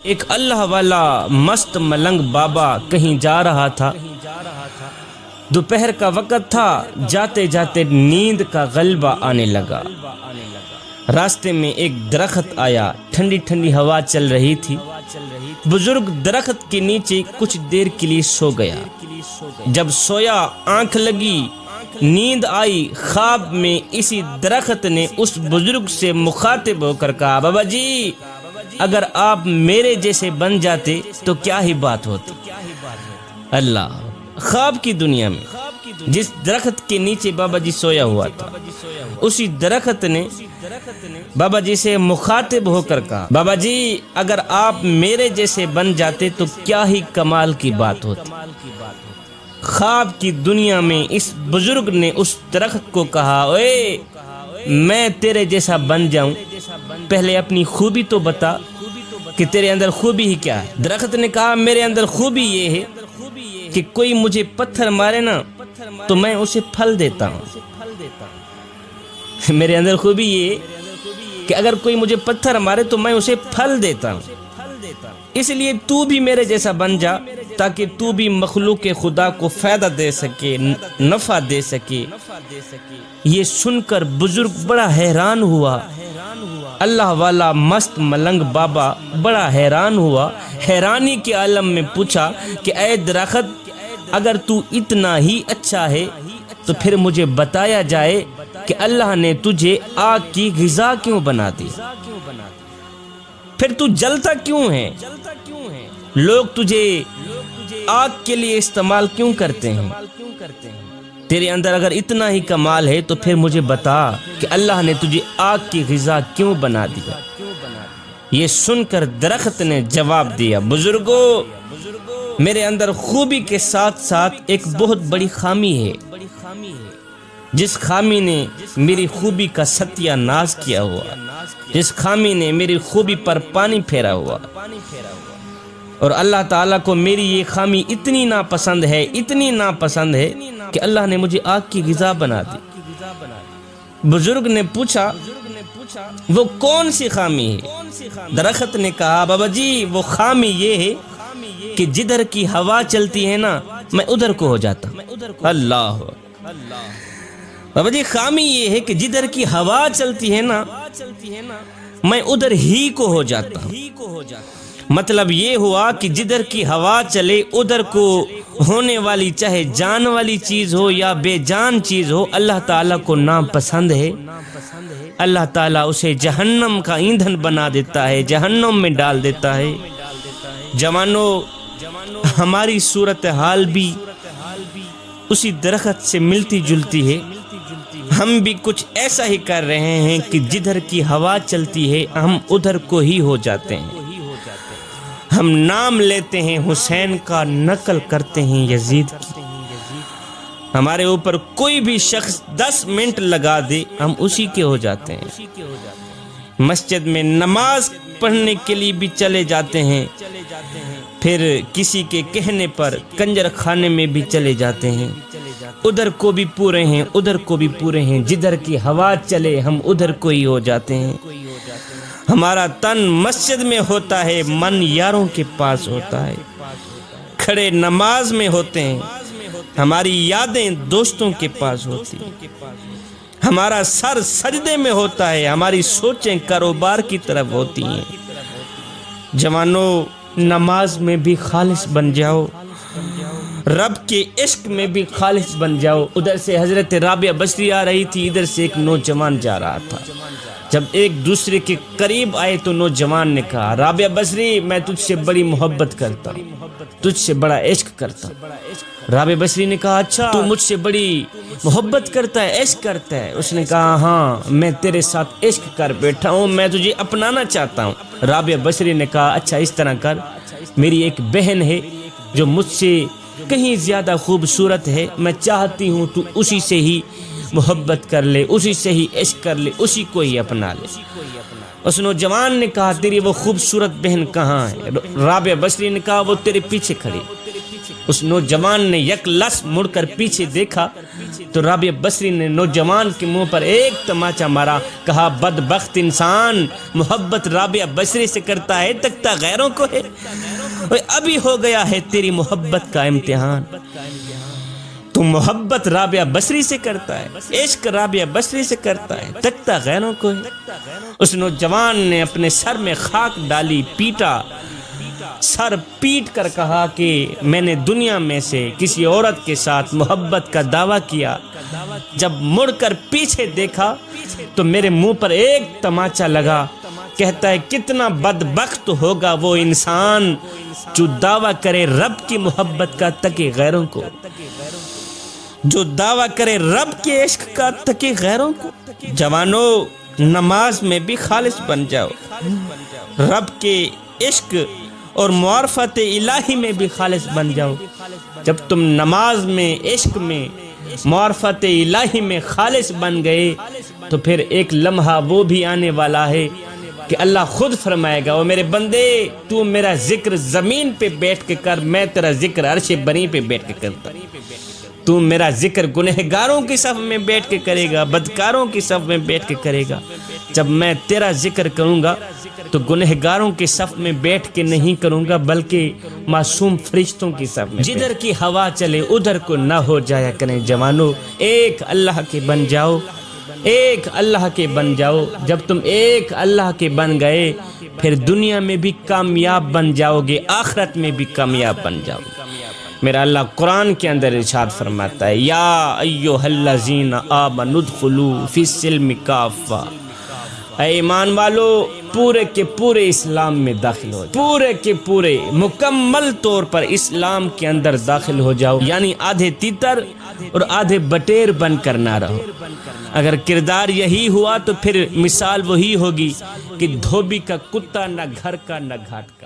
ایک اللہ والا مست ملنگ بابا کہیں جا رہا تھا۔ دوپہر کا وقت تھا، جاتے جاتے نیند کا غلبہ آنے لگا۔ راستے میں ایک درخت آیا، ٹھنڈی ٹھنڈی ہوا چل رہی تھی۔ بزرگ درخت کے نیچے کچھ دیر کے لیے سو گیا۔ جب سویا، آنکھ لگی، نیند آئی، خواب میں اسی درخت نے اس بزرگ سے مخاطب ہو کر کہا، بابا جی اگر آپ میرے جیسے بن جاتے تو کیا ہی بات ہوتی۔ اللہ، خواب کی دنیا میں جس درخت کے نیچے بابا جی سویا ہوا تھا، اسی درخت نے بابا جی سے مخاطب ہو کر کہا، بابا جی اگر آپ میرے جیسے بن جاتے تو کیا ہی کمال کی بات ہوتی۔ خواب کی دنیا میں اس بزرگ نے اس درخت کو کہا، اوے میں تیرے جیسا بن جاؤں، پہلے اپنی خوبی تو بتا کہ تیرے اندر خوبی ہی کیا ہے۔ درخت نے کہا، میرے اندر خوبی یہ ہے کہ کوئی مجھے پتھر مارے نا تو میں اسے پھل دیتا ہوں۔ میرے اندر خوبی یہ ہے کہ اگر کوئی مجھے پتھر مارے تو میں اسے پھل دیتا ہوں، اس لیے تو بھی میرے جیسا بن جا تاکہ تو بھی مخلوق خدا کو فائدہ دے سکے، نفع دے سکے۔ یہ سن کر بزرگ بڑا حیران ہوا۔ اللہ والا مست ملنگ بابا بڑا حیران ہوا، حیرانی کے عالم میں پوچھا کہ اے درخت اگر تو اتنا ہی اچھا ہے تو پھر مجھے بتایا جائے کہ اللہ نے تجھے آگ کی غذا کیوں بنا دی، پھر تو جلتا کیوں ہے، لوگ تجھے آگ کے لیے استعمال کیوں کرتے ہیں۔ تیرے اندر اگر اتنا ہی کمال ہے تو پھر مجھے بتا کہ اللہ نے تجھے آگ کی غذا کیوں بنا دیا۔ یہ سن کر درخت نے جواب دیا، بزرگو میرے اندر خوبی کے ساتھ ساتھ ایک بہت بڑی خامی ہے، جس خامی نے میری خوبی کا ستیہ ناز کیا ہوا، جس خامی نے میری خوبی پر پانی پھیرا ہوا، اور اللہ تعالیٰ کو میری یہ خامی اتنی ناپسند ہے، اتنی ناپسند ہے کہ اللہ نے مجھے آگ کی غذا بنا دی۔ بزرگ نے پوچھا وہ کون سی خامی ہے؟ درخت نے کہا، بابا جی وہ خامی یہ ہے کہ جدھر کی ہوا چلتی ہے نا میں ادھر کو ہو جاتا ہوں۔ اللہ، بابا جی خامی یہ ہے کہ جدھر کی ہوا چلتی ہے نا میں ادھر ہی کو ہو جاتا ہوں۔ مطلب یہ ہوا کہ جدھر کی ہوا چلے ادھر کو ہونے والی چاہے جان والی چیز ہو یا بے جان چیز ہو، اللہ تعالیٰ کو ناپسند ہے۔ اللہ تعالیٰ اسے جہنم کا ایندھن بنا دیتا ہے، جہنم میں ڈال دیتا ہے۔ جوانو، ہماری صورتحال بھی اسی درخت سے ملتی جلتی ہے۔ ہم بھی کچھ ایسا ہی کر رہے ہیں کہ جدھر کی ہوا چلتی ہے ہم ادھر کو ہی ہو جاتے ہیں۔ ہم نام لیتے ہیں حسین کا، نقل کرتے ہیں یزید کی۔ ہمارے اوپر کوئی بھی شخص 10 منٹ لگا دے ہم اسی کے ہو جاتے ہیں۔ مسجد میں نماز پڑھنے کے لیے بھی چلے جاتے ہیں، پھر کسی کے کہنے پر کنجر خانے میں بھی چلے جاتے ہیں۔ ادھر کو بھی پورے ہیں، ادھر کو بھی پورے ہیں، جدھر کی ہوا چلے ہم ادھر کو ہی ہو جاتے ہیں۔ ہمارا تن مسجد میں ہوتا ہے، من یاروں کے پاس ہوتا ہے، کھڑے نماز میں ہوتے ہیں، ہماری یادیں دوستوں کے پاس ہوتی ہیں، ہمارا سر سجدے میں ہوتا ہے، ہماری سوچیں کاروبار کی طرف ہوتی ہیں۔ جوانو، نماز میں بھی خالص بن جاؤ، رب کے عشق میں بھی خالص بن جاؤ۔ ادھر سے حضرت رابعہ بصری آ رہی تھی، ادھر سے ایک نوجوان جا رہا تھا۔ جب ایک دوسرے کے قریب آئے تو نوجوان نے کہا، رابعہ بصری میں تجھ سے بڑی محبت کرتا ہوں، تجھ سے بڑا عشق کرتا ہوں۔ رابعہ بصری نے کہا، اچھا تو مجھ سے بڑی محبت کرتا ہے، عشق کرتا ہے؟ اس نے کہا، ہاں میں تیرے ساتھ عشق کر بیٹھا ہوں، میں تجھے اپنانا چاہتا ہوں۔ رابعہ بصری نے کہا، اچھا اس طرح کر، میری ایک بہن ہے جو مجھ سے کہیں زیادہ خوبصورت ہے، میں چاہتی ہوں تو اسی سے ہی محبت کر لے، اسی سے ہی عشق کر لے، اسی کو ہی اپنا لے۔ اس نوجوان نے کہا، تیری وہ خوبصورت بہن کہاں ہے؟ رابعہ بصری نے کہا، وہ تیرے پیچھے کھڑی۔ اس نوجوان نے یک لس مڑ کر پیچھے دیکھا تو رابعہ بصری نے نوجوان کے منہ پر ایک تماچا مارا، کہا بدبخت انسان، محبت رابعہ بصری سے کرتا ہے تکتا غیروں کو ہے۔ ابھی ہو گیا ہے تیری محبت کا امتحان، تو محبت رابعہ بصری سے کرتا ہے، عشق رابعہ بصری سے کرتا ہے، تکتا غیروں کو ہے۔ اس نوجوان نے اپنے سر میں خاک ڈالی، پیٹا، سر پیٹ کر کہا کہ میں نے دنیا میں سے کسی عورت کے ساتھ محبت کا دعویٰ کیا، جب مڑ کر پیچھے دیکھا تو میرے منہ پر ایک تماچا لگا۔ کہتا ہے کتنا بدبخت ہوگا وہ انسان جو دعویٰ کرے رب کی محبت کا تکے غیروں کو، جو دعویٰ کرے رب کے عشق کا تکے غیروں کو۔ جوانو، نماز میں بھی خالص بن جاؤ، رب کے عشق اور معرفت الہی میں بھی خالص بن جاؤ۔ جب تم نماز میں، عشق میں، معرفت الہی میں خالص بن گئے تو پھر ایک لمحہ وہ بھی آنے والا ہے کہ اللہ خود فرمائے گا، وہ میرے بندے تو میرا ذکر زمین پہ بیٹھ کے کر، میں تیرا ذکر عرش بری پہ بیٹھ کے کرتا۔ تو میرا ذکر گنہگاروں کی صف میں بیٹھ کے کرے گا، بدکاروں کی صف میں بیٹھ کے کرے گا۔ جب میں تیرا ذکر کروں گا تو گنہگاروں کی صف میں بیٹھ کے نہیں کروں گا، بلکہ معصوم فرشتوں کی صف میں۔ جدھر کی ہوا چلے ادھر کو نہ ہو جایا کریں جوانو، ایک اللہ کے بن جاؤ، ایک اللہ کے بن جاؤ۔ جب تم ایک اللہ کے بن گئے پھر دنیا میں بھی کامیاب بن جاؤ گے، آخرت میں بھی کامیاب بن جاؤ گے۔ میرا اللہ قرآن کے اندر ارشاد فرماتا ہے، یا ایھا الذین آمنوا ادخلوا فی السلم کافہ، اے ایمان والو پورے کے پورے اسلام میں داخل ہو جاؤ، پورے کے پورے مکمل طور پر اسلام کے اندر داخل ہو جاؤ، یعنی آدھے تیتر اور آدھے بٹیر بن کر نہ رہو۔ اگر کردار یہی ہوا تو پھر مثال وہی ہوگی کہ دھوبی کا کتا، نہ گھر کا نہ گھاٹ کا۔